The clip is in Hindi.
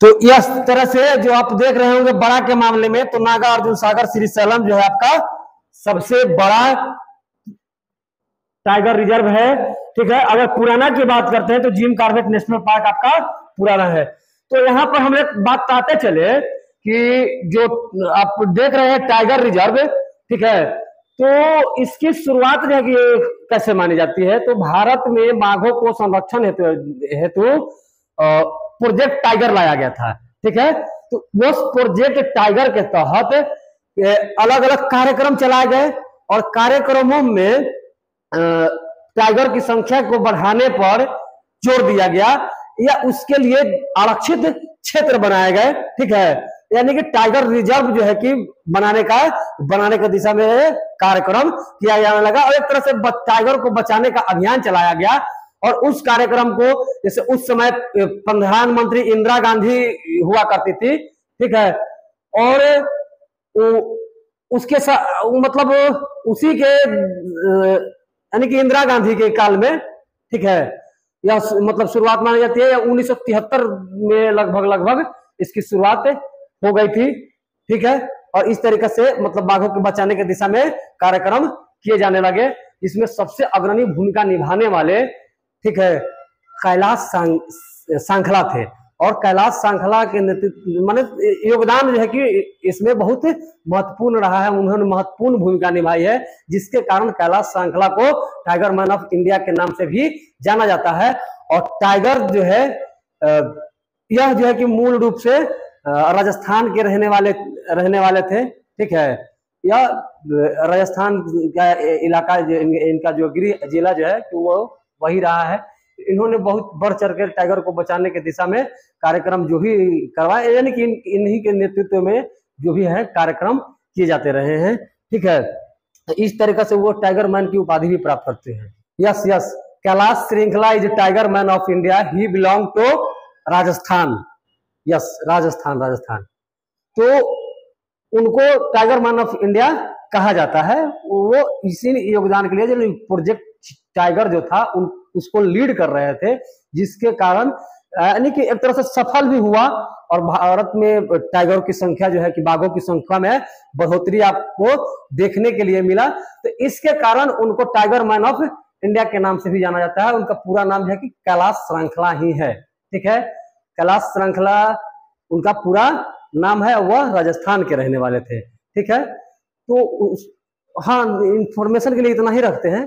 तो इस तरह से जो आप देख रहे होंगे बड़ा के मामले में, तो नागार्जुन सागर श्रीशैलम जो है आपका सबसे बड़ा टाइगर रिजर्व है। ठीक है, अगर पुराना की बात करते हैं तो जिम कॉर्बेट नेशनल पार्क आपका पुराना है। तो यहाँ पर हम एक बात बताते चले कि जो आप देख रहे हैं टाइगर रिजर्व, ठीक है, तो इसकी शुरुआत जो है कि कैसे मानी जाती है, तो भारत में बाघों को संरक्षण हेतु प्रोजेक्ट टाइगर लाया गया था। ठीक है, तो उस प्रोजेक्ट टाइगर के तहत अलग अलग कार्यक्रम चलाए गए और कार्यक्रमों में टाइगर की संख्या को बढ़ाने पर जोर दिया गया या उसके लिए आरक्षित क्षेत्र बनाए गए। ठीक है, यानी कि टाइगर रिजर्व जो है कि बनाने का दिशा में कार्यक्रम किया जाने लगा और एक तरह से टाइगर को बचाने का अभियान चलाया गया। और उस कार्यक्रम को, जैसे उस समय प्रधानमंत्री इंदिरा गांधी हुआ करती थी, ठीक है, और उसके साथ मतलब उसी के यानी कि इंदिरा गांधी के काल में, ठीक है, या मतलब शुरुआत मानी जाती है, या 1973 में लगभग इसकी शुरुआत हो गई थी। ठीक है, और इस तरीके से मतलब बाघों को बचाने के दिशा में कार्यक्रम किए जाने लगे, जिसमें सबसे अग्रणी भूमिका निभाने वाले, ठीक है, कैलाश सांखला थे। और कैलाश सांखला के नेतृत्व माने योगदान जो है कि इसमें बहुत महत्वपूर्ण रहा है, उन्होंने महत्वपूर्ण भूमिका निभाई है, जिसके कारण कैलाश सांखला को टाइगर मैन ऑफ इंडिया के नाम से भी जाना जाता है। और टाइगर जो है यह जो है कि मूल रूप से राजस्थान के रहने वाले थे। ठीक है, यह राजस्थान का इलाका, इनका जो गृह जिला जो है कि वो वही रहा है। इन्होंने बहुत बढ़ चढ़ कर टाइगर को बचाने की दिशा में कार्यक्रम जो भी करवाए, यानी कि इन्हीं के नेतृत्व में जो भी है कार्यक्रम किए जाते रहे हैं। ठीक है, इस तरीके से वो टाइगर मैन की उपाधि भी प्राप्त करते हैं। Yes, Kailash Sankhala is tiger man of India, he belong to Rajasthan. Yes, Rajasthan. तो उनको टाइगर मैन ऑफ इंडिया कहा जाता है। वो इसी योगदान के लिए जो प्रोजेक्ट टाइगर जो था उसको लीड कर रहे थे, जिसके कारण यानी कि एक तरह से सफल भी हुआ और भारत में टाइगर की संख्या जो है कि बाघों की संख्या में बढ़ोतरी आपको देखने के लिए मिला। तो इसके कारण उनको टाइगर मैन ऑफ इंडिया के नाम से भी जाना जाता है। उनका पूरा नाम जो है कि कैलाश श्रृंखला ही है। ठीक है, कैलाश श्रृंखला उनका पूरा नाम है, वह राजस्थान के रहने वाले थे। ठीक है, तो हाँ, इंफॉर्मेशन के लिए इतना ही रखते हैं।